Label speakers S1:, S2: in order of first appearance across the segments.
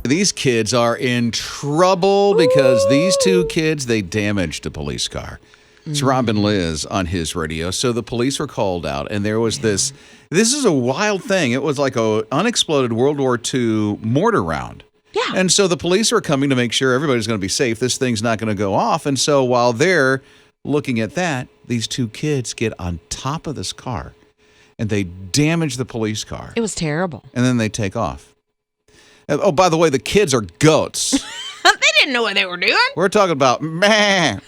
S1: These kids are in trouble because these two kids, they damaged a police car. It's Rob and Lizz on his radio. So the police were called out, and there was this is a wild thing. It was like a unexploded World War II mortar round.
S2: Yeah.
S1: And so the police are coming to make sure everybody's going to be safe. This thing's not going to go off. And so while they're looking at that, these two kids get on top of this car, and they damage the police car.
S2: It was terrible.
S1: And then they take off. Oh, by the way, the kids are goats.
S2: They didn't know what they were doing.
S1: We're talking about,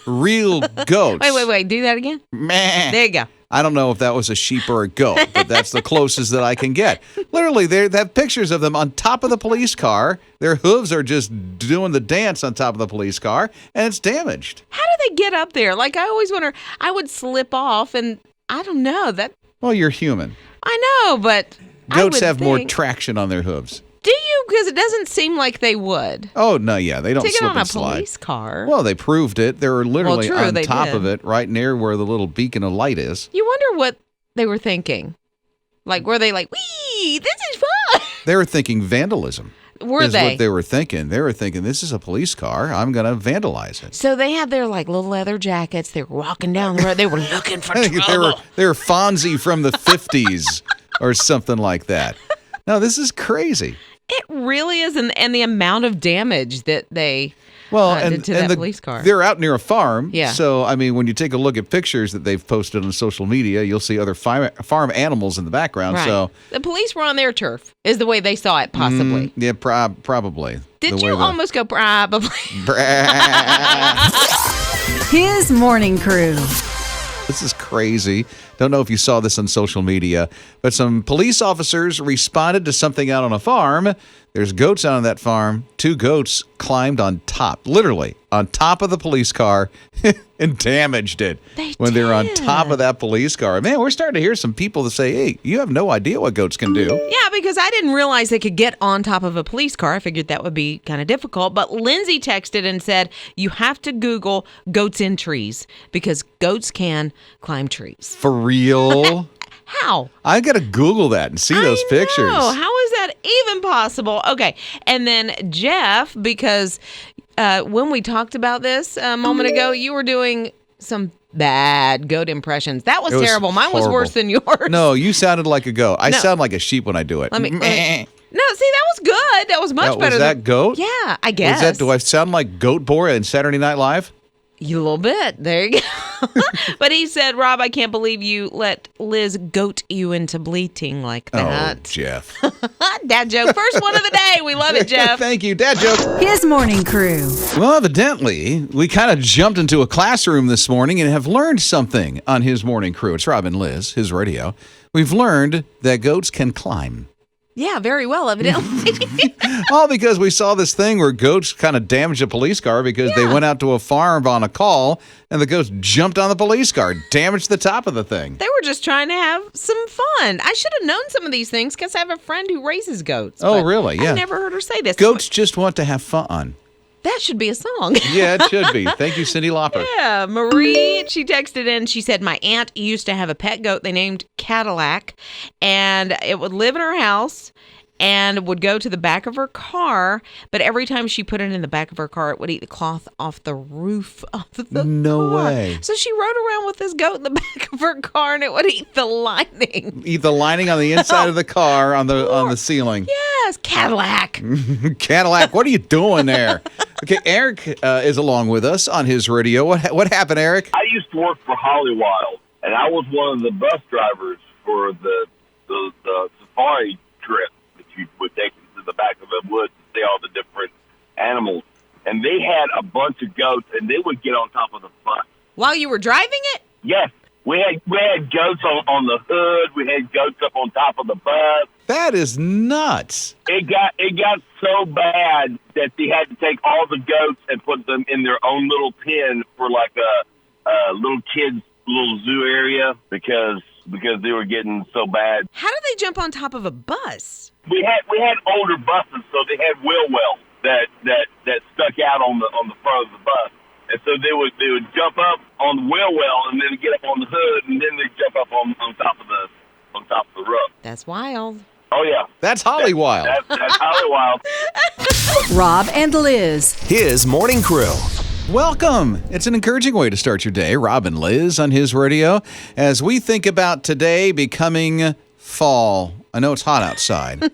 S1: real goats.
S2: Wait. Do that again. There you go.
S1: I don't know if that was a sheep or a goat, but that's the closest that I can get. Literally, they have pictures of them on top of the police car. Their hooves are just doing the dance on top of the police car, and it's damaged.
S2: How do they get up there? Like, I always wonder, I would slip off, and I don't know.
S1: Well, you're human.
S2: I know, but
S1: Goats have more traction on their hooves.
S2: Do you? Because it doesn't seem like they would.
S1: Oh, no, yeah. They don't
S2: Take
S1: slip
S2: it on
S1: and
S2: a
S1: slide.
S2: police car.
S1: Well, they proved it. They were literally on top
S2: did.
S1: of it, right near where the little beacon of light is.
S2: You wonder what they were thinking. Like, were they like, wee, this is fun?
S1: They were thinking vandalism.
S2: Were
S1: is
S2: they?
S1: what they were thinking. They were thinking, this is a police car. I'm going to vandalize it.
S2: So they had their, like, little leather jackets. They were walking down the road. They were looking for trouble.
S1: They were Fonzie from the 50s or something like that. No, this is crazy.
S2: It really is, and the amount of damage that they did to that police car.
S1: They're out near a farm.
S2: Yeah.
S1: So, I mean, when you take a look at pictures that they've posted on social media, you'll see other farm animals in the background.
S2: Right.
S1: So
S2: the police were on their turf, is the way they saw it, possibly.
S1: Yeah, probably.
S2: Did you almost go probably?
S3: His morning crew.
S1: This is crazy. Don't know if you saw this on social media, but some police officers responded to something out on a farm. There's goats out on that farm. Two goats climbed on top, literally on top of the police car and damaged it they're on top of that police car. Man, we're starting to hear some people that say, hey, you have no idea what goats can do.
S2: Yeah, because I didn't realize they could get on top of a police car. I figured that would be kind of difficult. But Lindsay texted and said, you have to Google goats in trees because goats can climb trees.
S1: For real?
S2: How?
S1: I got to Google that and see those pictures.
S2: How is that even possible? Okay. And then Jeff, because when we talked about this a moment ago, you were doing some bad goat impressions. That was terrible. Mine was worse than yours.
S1: No, you sounded like a goat. I sound like a sheep when I do it.
S2: No, see, that was good. That was much better.
S1: Was that goat?
S2: Yeah, I guess.
S1: Do I sound like Goat Boy in Saturday Night Live?
S2: A little bit. There you go. But he said, Rob, I can't believe you let Liz goat you into bleating like that.
S1: Oh, Jeff.
S2: Dad joke. First one of the day. We love it, Jeff.
S1: Thank you. Dad joke.
S3: His morning crew.
S1: Well, evidently, we kind of jumped into a classroom this morning and have learned something on His Morning Crew. It's Rob and Lizz, his radio. We've learned that goats can climb.
S2: Yeah, very well, evidently.
S1: All because we saw this thing where goats kind of damaged a police car because they went out to a farm on a call and the goats jumped on the police car, damaged the top of the thing.
S2: They were just trying to have some fun. I should have known some of these things because I have a friend who raises goats.
S1: Oh, really? Yeah.
S2: I never heard her say this.
S1: Goats just want to have fun.
S2: That should be a song.
S1: Yeah, it should be. Thank you, Cyndi Lauper.
S2: Yeah, Marie, she texted in. She said, my aunt used to have a pet goat they named Cadillac, and it would live in her house and would go to the back of her car, but every time she put it in the back of her car, it would eat the cloth off the roof of the car.
S1: No way.
S2: So she rode around with this goat in the back of her car, and it would eat the lining.
S1: Eat the lining on the inside of the car on the ceiling.
S2: Yes, Cadillac.
S1: Cadillac, what are you doing there? Okay, Eric is along with us on his radio. What happened, Eric?
S4: I used to work for HOLLYWILD, and I was one of the bus drivers for the safari trip that you would take to the back of the woods to see all the different animals. And they had a bunch of goats, and they would get on top of the bus.
S2: While you were driving it?
S4: Yes. We had goats on the hood. We had goats up on top of the bus.
S1: That is nuts.
S4: It got so bad that they had to take all the goats and put them in their own little pen for like a little kids' little zoo area because they were getting so bad.
S2: How did they jump on top of a bus?
S4: We had older buses, so they had wheel wells that stuck out on the front of the bus. And so they would jump up on the wheel well and then get up on the hood and then they'd jump up on top of the roof.
S2: That's wild.
S4: Oh, yeah.
S1: That's HOLLYWILD.
S4: That's HOLLYWILD.
S3: Rob and Liz.
S5: His morning crew.
S1: Welcome. It's an encouraging way to start your day. Rob and Liz on his radio as we think about today becoming fall. I know it's hot outside,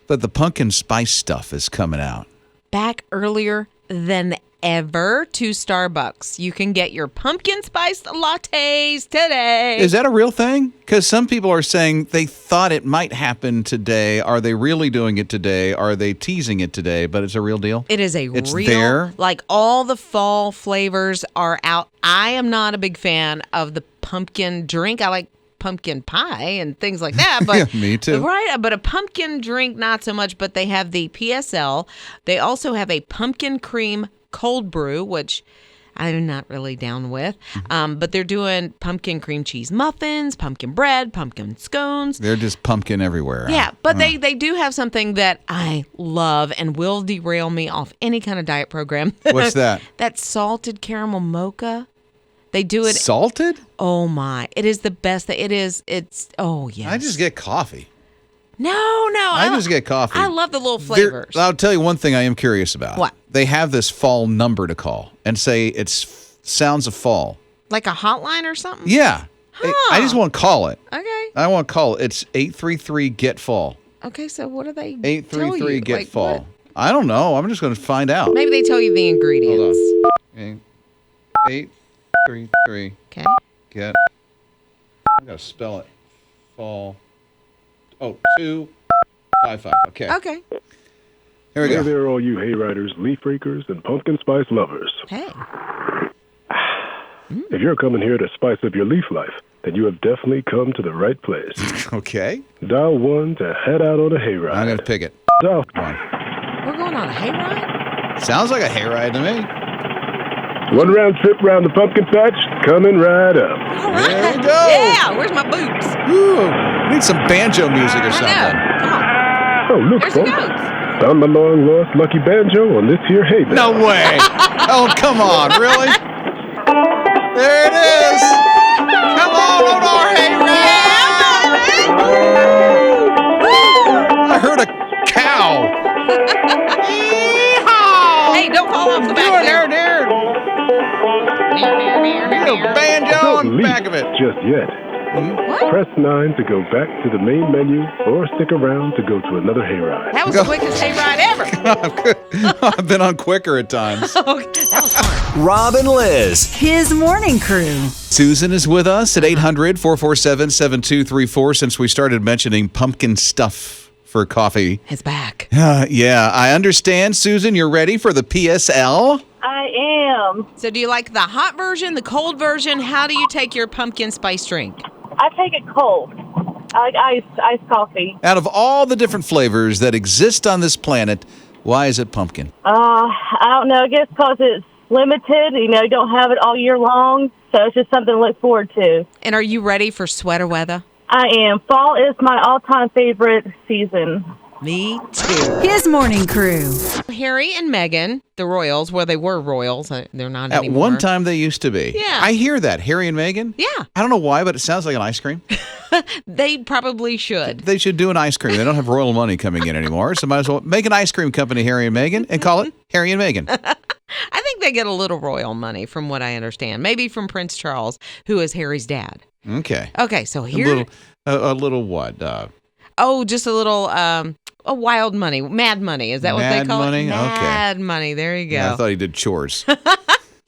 S1: but the pumpkin spice stuff is coming out.
S2: Back earlier than ever to Starbucks. You can get your pumpkin spice lattes today.
S1: Is that a real thing? Because some people are saying they thought it might happen today. Are they really doing it today? Are they teasing it today? But it's a real deal?
S2: It is
S1: It's
S2: real,
S1: there?
S2: like all the fall flavors are out. I am not a big fan of the pumpkin drink. I like pumpkin pie and things like that. But
S1: Yeah, me too.
S2: Right, but a pumpkin drink, not so much. But they have the PSL. They also have a pumpkin cream cold brew, which I'm not really down with. But they're doing pumpkin cream cheese muffins, pumpkin bread, pumpkin scones.
S1: They're just pumpkin everywhere.
S2: Yeah, but they do have something that I love and will derail me off any kind of diet program.
S1: What's that?
S2: That salted caramel mocha. They do it.
S1: Salted?
S2: Oh my! It is the best. It's. Oh yes.
S1: I just get coffee.
S2: No.
S1: I just get coffee.
S2: I love the little flavors.
S1: I'll tell you one thing I am curious about.
S2: What?
S1: They have this fall number to call and say it's sounds of fall.
S2: Like a hotline or something.
S1: Yeah. I just want to call it.
S2: Okay.
S1: I want to call it. It's 833-GET-FALL.
S2: Okay. So what do they?
S1: 833-GET-FALL.
S2: What?
S1: I don't know. I'm just going to find out.
S2: Maybe they tell you the ingredients.
S1: Hold on. 833
S2: Okay.
S1: get. I got to spell it. Fall. Oh, 255. Okay.
S2: Okay.
S1: Here we
S6: Hey
S1: go.
S6: there, all you hayriders, leaf rakers, and pumpkin spice lovers.
S2: Hey.
S6: If you're coming here to spice up your leaf life, then you have definitely come to the right place.
S1: Okay.
S6: Dial 1 to head out on a hayride.
S1: I'm going to pick it.
S6: Dial
S1: One.
S2: We're going on a hayride?
S1: Sounds like a hayride to me.
S6: 1 round trip round the pumpkin patch, coming right up.
S2: All right.
S1: There we go.
S2: Yeah. Where's my boots?
S1: Ooh, we need some banjo music or
S2: I
S1: something.
S2: know. Come on.
S6: Oh, look,
S2: There's the
S6: folks.
S2: goats.
S6: Found my long-lost lucky banjo on this here hay bale.
S1: No way. Oh, come on. Really? There it is. Come on our hayride. I heard a cow. Yeehaw.
S2: Hey, don't fall off the back
S1: Doing
S2: there.
S1: there. Little banjo on the
S6: Don't leave
S1: back of it.
S6: just yet.
S2: What?
S6: Press 9 to go back to the main menu, or stick around to go to another hayride.
S2: That was the quickest hayride ever.
S1: I've been on quicker at times.
S2: Okay, that was fun.
S5: Rob and Liz.
S3: His morning crew.
S1: Susan is with us at 800-447-7234 since we started mentioning pumpkin stuff for coffee.
S2: It's back.
S1: Yeah, I understand, Susan, you're ready for the PSL?
S7: I am.
S2: So do you like the hot version, the cold version? How do you take your pumpkin spice drink?
S7: I take it cold. I like iced coffee.
S1: Out of all the different flavors that exist on this planet, why is it pumpkin?
S7: I don't know. I guess because it's limited. You know, you don't have it all year long. So it's just something to look forward to.
S2: And are you ready for sweater weather?
S7: I am. Fall is my all-time favorite season.
S2: Me too.
S3: His morning crew.
S2: Harry and Meghan, the royals, well, they were royals. They're not
S1: At
S2: anymore.
S1: one time, they used to be.
S2: Yeah.
S1: I hear that. Harry and Meghan?
S2: Yeah.
S1: I don't know why, but it sounds like an ice cream.
S2: They probably should.
S1: They should do an ice cream. They don't have royal money coming in anymore, so might as well make an ice cream company, Harry and Meghan, and call it Harry and Meghan.
S2: I think they get a little royal money from what I understand. Maybe from Prince Charles, who is Harry's dad.
S1: Okay.
S2: Okay, so here...
S1: A little what?
S2: just a little... a wild money, mad money. Is that what they
S1: Mad
S2: call
S1: money?
S2: it?
S1: Okay.
S2: Mad money. There you go.
S1: Yeah, I thought he did chores.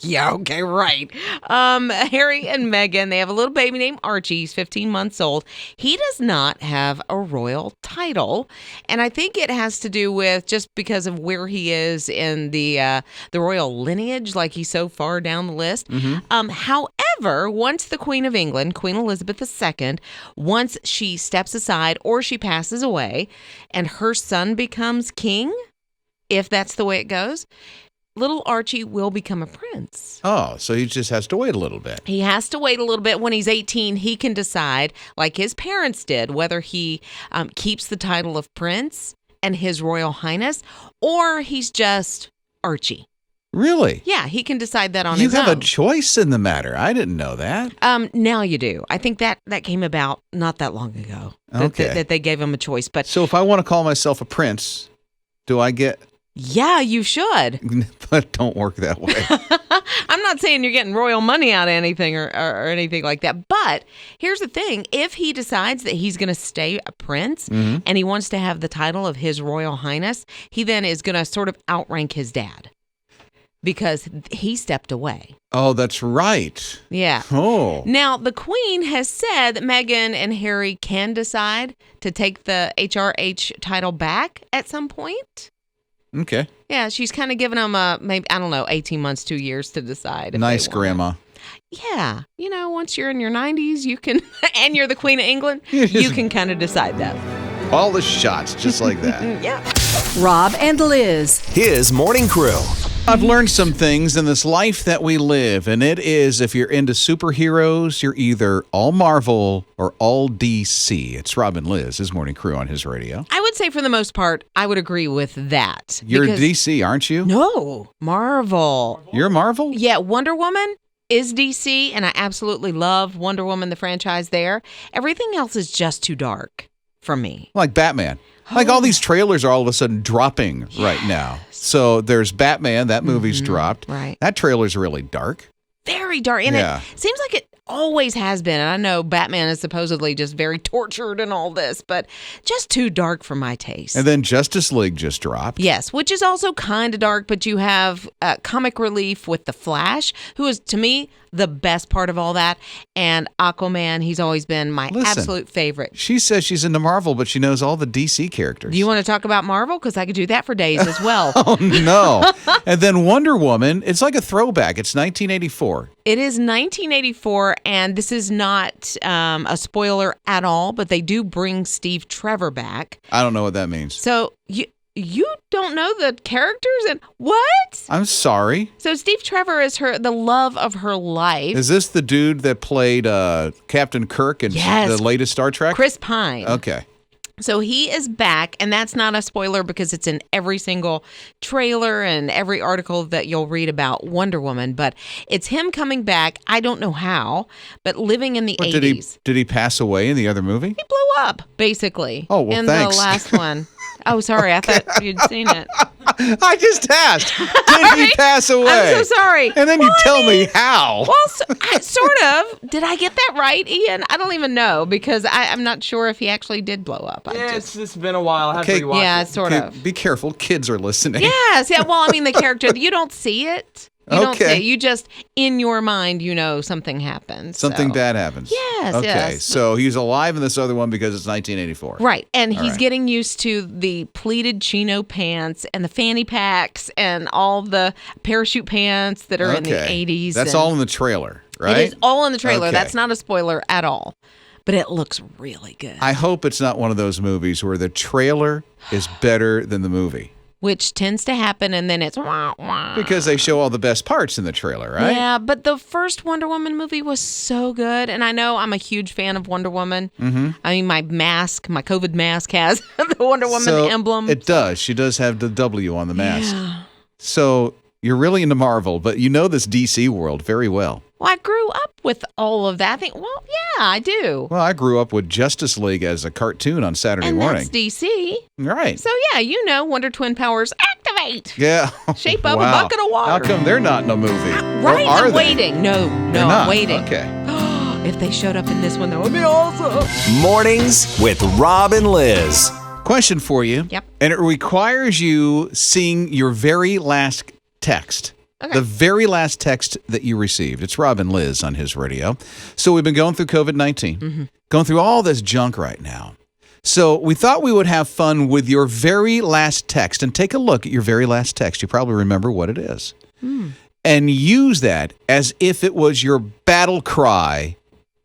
S2: Yeah, okay, right. Harry and Meghan, they have a little baby named Archie. He's 15 months old. He does not have a royal title, and I think it has to do with just because of where he is in the royal lineage, like he's so far down the list. However, once the Queen of England, Queen Elizabeth II, once she steps aside or she passes away and her son becomes king, if that's the way it goes, little Archie will become a prince.
S1: Oh, so he just has to wait a little bit.
S2: He has to wait a little bit. When he's 18, he can decide, like his parents did, whether he keeps the title of prince and his royal highness, or he's just Archie.
S1: Really?
S2: Yeah, he can decide that on
S1: You
S2: his own.
S1: have a choice in the matter. I didn't know that.
S2: Now you do. I think that came about not that long ago. That they gave him a choice. But
S1: So if I want to call myself a prince, do I get...
S2: yeah, you should.
S1: But don't work that way.
S2: I'm not saying you're getting royal money out of anything or anything like that. But here's the thing. If he decides that he's going to stay a prince and he wants to have the title of His Royal Highness, he then is going to sort of outrank his dad because he stepped away.
S1: Oh, that's right.
S2: Yeah.
S1: Oh.
S2: Now, the Queen has said that Meghan and Harry can decide to take the HRH title back at some point.
S1: Okay.
S2: Yeah, she's kind of giving them maybe, I don't know, 18 months, 2 years to decide.
S1: Nice, Grandma.
S2: Yeah. Once you're in your 90s, you can, and you're the Queen of England, you can kind of decide that.
S1: All the shots, just like that.
S2: Yeah.
S3: Rob and Liz.
S5: His morning crew.
S1: I've learned some things in this life that we live, and it is if you're into superheroes, you're either all Marvel or all DC. It's Rob and Lizz, his morning crew on his radio.
S2: I would say for the most part, I would agree with that.
S1: You're
S2: because-
S1: DC, aren't you?
S2: No, Marvel.
S1: You're Marvel?
S2: Yeah, Wonder Woman is DC, and I absolutely love Wonder Woman, the franchise there. Everything else is just too dark for me.
S1: Like Batman. Like all these trailers are all of a sudden dropping right now. So there's Batman, that movie's dropped.
S2: Right.
S1: That trailer's really dark.
S2: Very dark. And
S1: Yeah.
S2: it seems like it always has been. And I know Batman is supposedly just very tortured and all this, but just too dark for my taste.
S1: And then Justice League just dropped.
S2: Yes, which is also kind of dark, but you have comic relief with The Flash, who is, to me, the best part of all that. And Aquaman, he's always been my absolute favorite.
S1: She says she's into Marvel, but she knows all the DC characters.
S2: Do you want to talk about Marvel? Because I could do that for days as well.
S1: Oh, no. And then Wonder Woman, it's like a throwback. It's 1984.
S2: It is 1984, and this is not a spoiler at all, but they do bring Steve Trevor back.
S1: I don't know what that means.
S2: So you don't know the characters? And what?
S1: I'm sorry.
S2: So Steve Trevor is the love of her life.
S1: Is this the dude that played Captain Kirk in
S2: Yes.
S1: the latest Star Trek?
S2: Chris Pine.
S1: Okay.
S2: So he is back, and that's not a spoiler because it's in every single trailer and every article that you'll read about Wonder Woman. But it's him coming back. I don't know how, but living in the 80s.
S1: Did he pass away in the other movie?
S2: He blew up, basically.
S1: Oh, well,
S2: in
S1: thanks.
S2: the last one. Oh, sorry. I thought you'd seen it.
S1: I just asked. Did he pass away?
S2: I'm so sorry.
S1: And then you tell me how.
S2: Well, sort of. Did I get that right, Ian? I don't even know because I'm not sure if he actually did blow up.
S8: It's been a while. I have
S1: Okay.
S8: to rewatch
S2: Yeah,
S8: it.
S2: sort
S1: Okay,
S2: of.
S1: be careful. Kids are listening.
S2: Yes. Yeah. Well, I mean, the character, you don't see it. You don't see
S1: Okay.
S2: it. You just, in your mind, something happens.
S1: Something
S2: so.
S1: bad happens.
S2: Yes,
S1: Okay.
S2: yes.
S1: So he's alive in this other one because it's 1984.
S2: Right. And
S1: All
S2: he's
S1: right.
S2: getting used to the pleated chino pants and the fanny packs and all the parachute pants that are in the 80s.
S1: That's
S2: and
S1: all in the trailer, right?
S2: It is all in the trailer.
S1: Okay.
S2: That's not a spoiler at all. But it looks really good.
S1: I hope it's not one of those movies where the trailer is better than the movie.
S2: Which tends to happen, and then it's wah, wah.
S1: Because they show all the best parts in the trailer, right?
S2: Yeah, but the first Wonder Woman movie was so good, and I know I'm a huge fan of Wonder Woman. Mm-hmm. I mean, my COVID mask has the Wonder Woman emblem.
S1: It does. She does have the W on the mask.
S2: Yeah.
S1: So you're really into Marvel, but you know this DC world very well.
S2: Well, I grew up with all of that. I think, well, yeah, I do.
S1: Well, I grew up with Justice League as a cartoon on Saturday
S2: And
S1: morning.
S2: that's DC.
S1: Right.
S2: So, yeah, Wonder Twin powers activate.
S1: Yeah.
S2: Shape up a
S1: Wow.
S2: bucket of water.
S1: How come they're not in a movie?
S2: Right,
S1: Or are
S2: I'm
S1: they?
S2: waiting. No,
S1: They're
S2: I'm
S1: not.
S2: waiting.
S1: Okay.
S2: If they showed up in this one, that would be awesome.
S5: Mornings with Rob and Liz.
S1: Question for you.
S2: Yep.
S1: And it requires you seeing your very last text.
S2: Okay.
S1: The very last text that you received. It's Rob and Liz on his radio. So we've been going through COVID-19, going through all this junk right now. So we thought we would have fun with your very last text and take a look at your very last text. You probably remember what it is. And use that as if it was your battle cry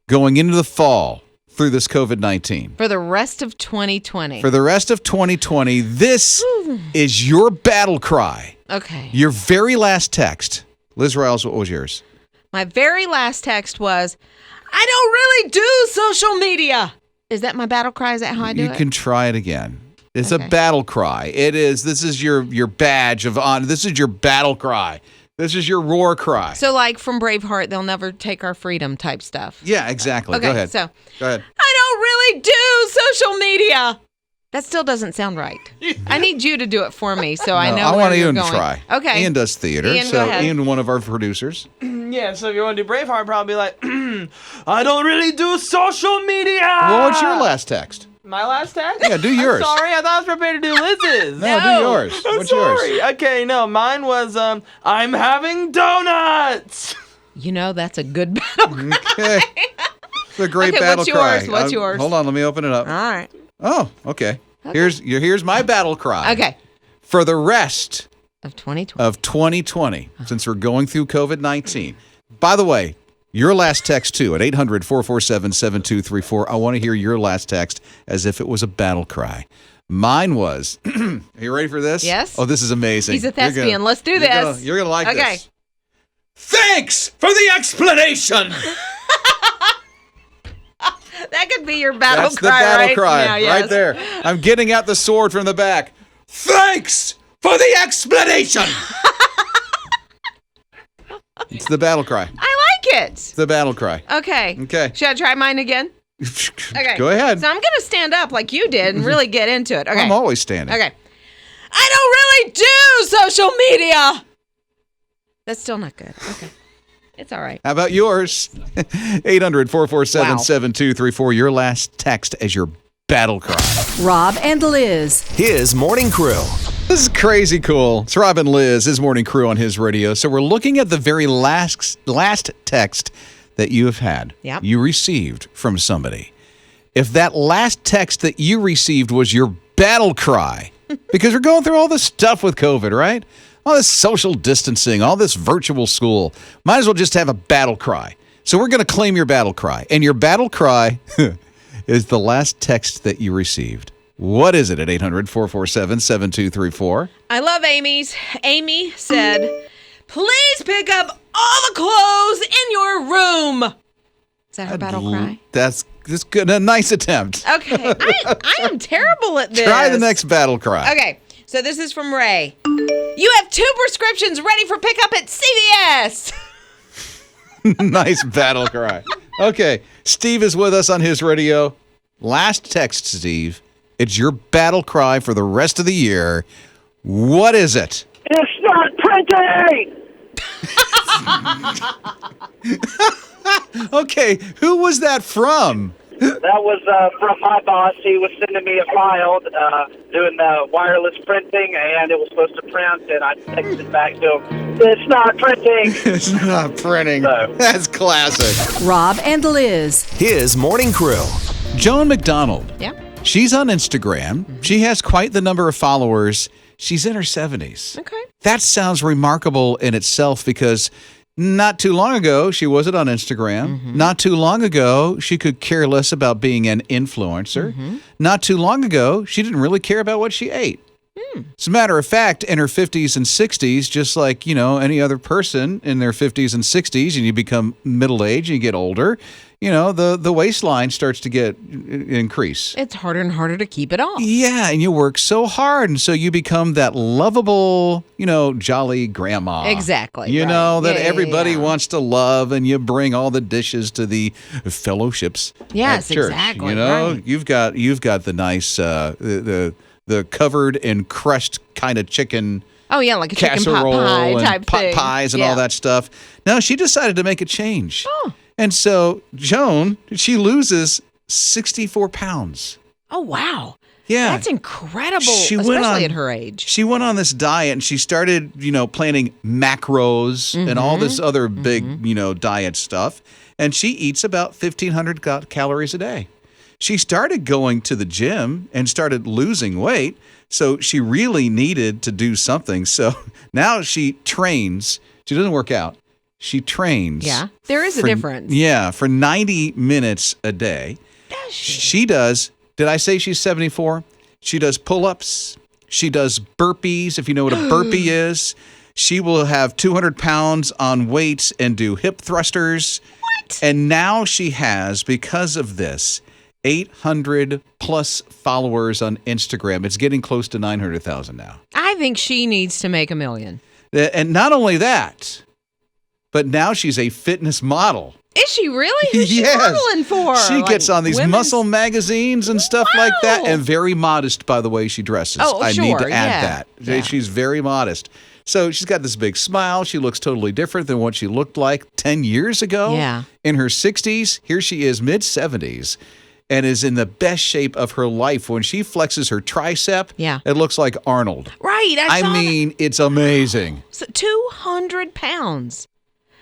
S1: going into the fall through this COVID-19.
S2: For the rest of 2020.
S1: For the rest of 2020, this is your battle cry.
S2: Okay.
S1: Your very last text. Liz Riles, what was yours?
S2: My very last text was, I don't really do social media. Is that my battle cry? Is that how I do
S1: You
S2: it?
S1: can try it again. It's a battle cry. It is. This is your badge of honor. This is your battle cry. This is your roar cry.
S2: So, like from Braveheart, they'll never take our freedom type stuff.
S1: Yeah, exactly.
S2: Okay,
S1: Go ahead.
S2: So,
S1: go ahead.
S2: I don't really do social media. That still doesn't sound right. I need you to do it for me so I know
S1: I
S2: where
S1: want
S2: you're
S1: Ian to
S2: going.
S1: try.
S2: Okay.
S1: Ian does theater.
S2: Ian,
S1: so
S2: go ahead.
S1: Ian, one of our producers.
S8: Yeah, so if you want to do Braveheart, probably like, I don't really do social media.
S1: Well, what's your last text?
S8: My last text?
S1: Yeah, do yours.
S8: I'm sorry, I thought I was prepared to do Lizz's.
S1: No, do yours.
S8: I'm
S1: What's
S8: sorry.
S1: yours?
S8: Okay, no, mine was, I'm having donuts.
S2: You know, that's a good battle cry.
S1: Okay. It's a great
S2: Okay,
S1: battle
S2: what's
S1: cry.
S2: yours? What's yours?
S1: Hold on, let me open it up.
S2: All right.
S1: Oh, okay. Here's my battle cry.
S2: Okay.
S1: For the rest
S2: Of 2020.
S1: of 2020, since we're going through COVID-19. By the way, your last text too at 800-447-7234. I want to hear your last text as if it was a battle cry. Mine was, are you ready for this?
S2: Yes.
S1: Oh, this is amazing.
S2: He's a thespian. Let's do this.
S1: You're going to like
S2: Okay.
S1: this. Thanks for the explanation.
S2: That could be your battle
S1: That's
S2: cry
S1: the battle
S2: right
S1: cry
S2: now, yes.
S1: right there. I'm getting out the sword from the back. Thanks for the explanation. It's the battle cry.
S2: I like it.
S1: It's the battle cry.
S2: Okay.
S1: Okay.
S2: Should I try mine again? Okay.
S1: Go ahead.
S2: So I'm going to stand up like you did and really get into it. Okay.
S1: I'm always standing.
S2: Okay. I don't really do social media. That's still not good. Okay. It's all right.
S1: How about yours? 800-447-7234. Your last text as your battle cry.
S3: Rob and Liz.
S5: His morning crew.
S1: This is crazy cool. It's Rob and Lizz, his morning crew on his radio. So we're looking at the very last text that you have had.
S2: Yep.
S1: You received from somebody. If that last text that you received was your battle cry, because we're going through all this stuff with COVID, right? All this social distancing, all this virtual school. Might as well just have a battle cry. So we're going to claim your battle cry. And your battle cry is the last text that you received. What is it at 800-447-7234?
S2: I love Amy's. Amy said, please pick up all the clothes in your room. Is that her battle cry?
S1: That's good. A nice attempt.
S2: Okay. I am terrible at this.
S1: Try the next battle cry.
S2: Okay. So this is from Ray. You have 2 prescriptions ready for pickup at CVS.
S1: Nice battle cry. Okay. Steve is with us on his radio. Last text, Steve. It's your battle cry for the rest of the year. What is it?
S9: It's not printing!
S1: Okay. Who was that from?
S9: That was from my boss. He was sending me a file doing the wireless printing, and it was supposed to print, and I texted back to him, it's not printing!
S1: It's not printing.
S9: No.
S1: That's classic.
S3: Rob and Liz.
S5: His morning crew.
S1: JOAN McDonald.
S2: Yeah.
S1: She's on Instagram. She has quite the number of followers. She's in her 70s.
S2: Okay.
S1: That sounds remarkable in itself because not too long ago, she wasn't on Instagram. Not too long ago, she could care less about being an influencer. Not too long ago, she didn't really care about what she ate. As a matter of fact, in her 50s and 60s, just like, any other person in their 50s and 60s, and you become middle-aged and you get older, the waistline starts to increase.
S2: It's harder and harder to keep it off.
S1: Yeah, and you work so hard, and so you become that lovable, jolly grandma.
S2: Exactly.
S1: You
S2: right.
S1: know, that
S2: Yeah,
S1: everybody
S2: yeah.
S1: wants to love, and you bring all the dishes to the fellowships
S2: Yes,
S1: at church.
S2: exactly,
S1: You know,
S2: right.
S1: you've got the nice, the covered and crushed kind of chicken
S2: Oh, yeah, like a chicken pot
S1: casserole
S2: pie
S1: and
S2: type
S1: pot
S2: thing.
S1: pies and
S2: Yeah.
S1: all that stuff. No, she decided to make a change.
S2: Oh.
S1: And so JOAN, she loses 64 pounds.
S2: Oh, wow.
S1: Yeah.
S2: That's incredible,
S1: She
S2: especially
S1: went on-
S2: at her age.
S1: She went on this diet and she started, planning macros and all this other big, diet stuff. And she eats about 1,500 calories a day. She started going to the gym and started losing weight. So she really needed to do something. So now she trains. She doesn't work out. She trains.
S2: Yeah, there is a difference.
S1: Yeah, for 90 minutes a day.
S2: Does she?
S1: She does. Did I say she's 74? She does pull-ups. She does burpees, if you know what a burpee is. She will have 200 pounds on weights and do hip thrusters.
S2: What?
S1: And now she has, because of this, 800 plus followers on Instagram. It's getting close to 900,000 now.
S2: I think she needs to make $1 million.
S1: And not only that, but now she's a fitness model.
S2: Is she really? Who's she modeling for?
S1: She gets on these muscle magazines and stuff like that, and very modest, by the way she dresses.
S2: Oh,
S1: I
S2: sure,
S1: need to add that.
S2: Yeah.
S1: She's very modest. So she's got this big smile. She looks totally different than what she looked like 10 years ago.
S2: Yeah.
S1: In her 60s, here she is, mid-70s, and is in the best shape of her life. When she flexes her tricep, it looks like Arnold.
S2: Right. I mean,
S1: it's amazing.
S2: So 200 pounds.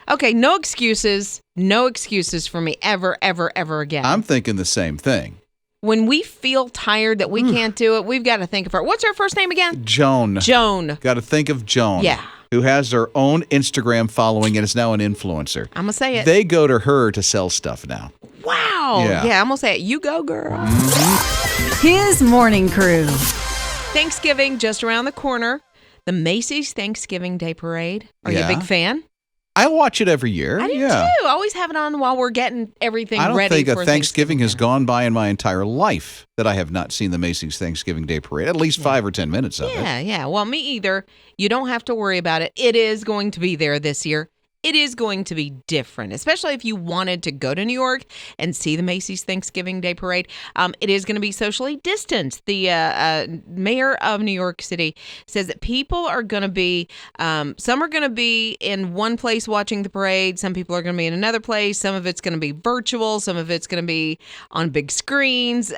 S2: Okay, no excuses. No excuses for me ever, ever, ever again.
S1: I'm thinking the same thing.
S2: When we feel tired that we can't do it, we've got to think of her. What's her first name again?
S1: Joan. Got to think of Joan.
S2: Yeah.
S1: Who has her own Instagram following and is now an influencer.
S2: I'm going to say it.
S1: They go to her to sell stuff now.
S2: Wow.
S1: Yeah,
S2: I'm going to say it. You go, girl.
S3: His morning crew.
S2: Thanksgiving just around the corner. The Macy's Thanksgiving Day Parade. Are you a big fan?
S1: I watch it every year.
S2: I do too. I always have it on while we're getting everything ready.
S1: I don't think
S2: for
S1: a Thanksgiving has gone by in my entire life that I have not seen the Macy's Thanksgiving Day Parade. At least 5 or 10 minutes of it.
S2: Yeah. Well, me either. You don't have to worry about it. It is going to be there this year. It is going to be different, especially if you wanted to go to New York and see the Macy's Thanksgiving Day Parade. It is going to be socially distanced. The mayor of New York City says that people are going to be, some are going to be in one place watching the parade. Some people are going to be in another place. Some of it's going to be virtual. Some of it's going to be on big screens.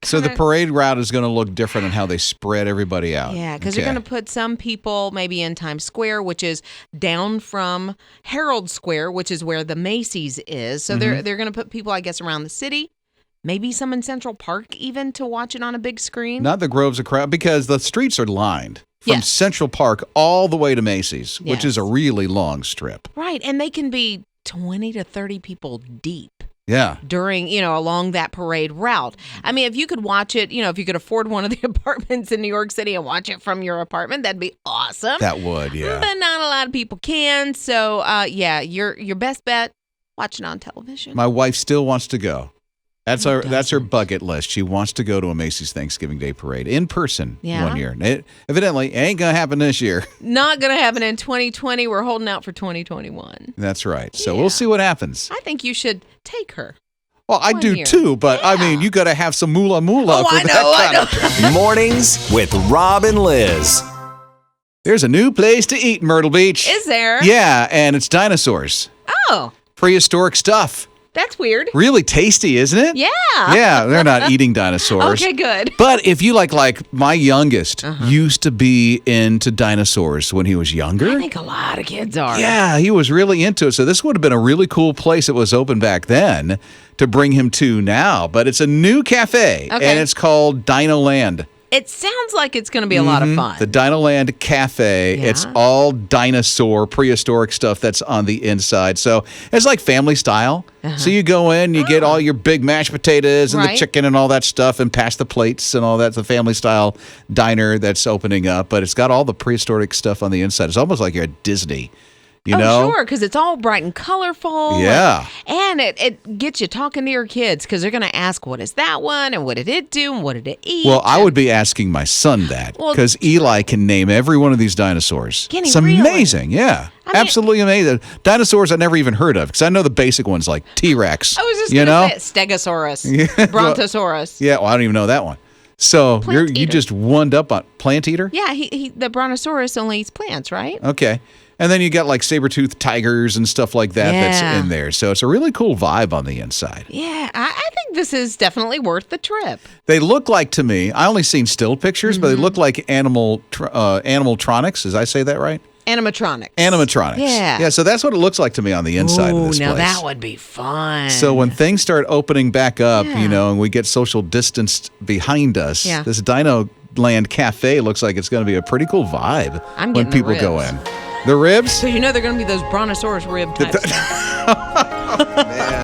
S1: So the parade route is going to look different in how they spread everybody out.
S2: Yeah, because they're going to put some people maybe in Times Square, which is down from Herald Square, which is where the Macy's is. So they're going to put people, I guess, around the city. Maybe some in Central Park even to watch it on a big screen.
S1: Not the groves of crowd, because the streets are lined from Central Park all the way to Macy's, which is a really long strip.
S2: Right, and they can be 20 to 30 people deep.
S1: Yeah.
S2: During, along that parade route. I mean, if you could watch it, if you could afford one of the apartments in New York City and watch it from your apartment, that'd be awesome.
S1: That would, yeah.
S2: But not a lot of people can. So, your best bet, watch it on television.
S1: My wife still wants to go. That's her bucket list. She wants to go to a Macy's Thanksgiving Day Parade in person one year. Evidently, it ain't going to happen this year.
S2: Not going to happen in 2020. We're holding out for 2021.
S1: That's right. So we'll see what happens.
S2: I think you should take her.
S1: Well, I do too, but I mean, you got to have some moolah moolah for that.
S5: I know. Mornings with Rob and Lizz.
S1: There's a new place to eat in Myrtle Beach.
S2: Is there?
S1: Yeah, and it's dinosaurs.
S2: Oh.
S1: Prehistoric stuff.
S2: That's weird.
S1: Really tasty, isn't it?
S2: Yeah.
S1: Yeah, they're not eating dinosaurs.
S2: Okay, good.
S1: But if you like my youngest used to be into dinosaurs when he was younger.
S2: I think a lot of kids are.
S1: Yeah, he was really into it. So this would have been a really cool place that was open back then to bring him to now. But it's a new cafe, and it's called DINOLAND.
S2: It sounds like it's going to be a lot of fun.
S1: The DINOLAND Cafe. Yeah. It's all dinosaur, prehistoric stuff that's on the inside. So it's like family style. So you go in, you get all your big mashed potatoes and the chicken and all that stuff and pass the plates and all that. It's a family style diner that's opening up. But it's got all the prehistoric stuff on the inside. It's almost like you're at Disney. You know?
S2: Sure, because it's all bright and colorful.
S1: Yeah.
S2: And it gets you talking to your kids because they're going to ask, what is that one? And what did it do? And what did it eat?
S1: Well, I would be asking my son that because Eli can name every one of these dinosaurs.
S2: Can he
S1: it's amazing. Yeah. Absolutely amazing. Dinosaurs I never even heard of because I know the basic ones like T-Rex.
S2: I was just going to say Stegosaurus, Brontosaurus.
S1: Yeah, well, I don't even know that one. So you just wound up on plant eater?
S2: Yeah, the Brontosaurus only eats plants, right?
S1: Okay. And then you got like saber-toothed tigers and stuff like that that's in there. So it's a really cool vibe on the inside.
S2: Yeah, I think this is definitely worth the trip.
S1: They look like, to me, I only seen still pictures, but they look like animatronics. Did I say that right?
S2: Animatronics.
S1: Yeah. Yeah, so that's what it looks like to me on the inside of this place.
S2: Now that would be fun.
S1: So when things start opening back up, and we get social distanced behind us, this DINOLAND Cafe looks like it's going to be a pretty cool vibe when people go in. The ribs?
S2: So they're going to be those Brontosaurus rib types.
S1: Oh, man.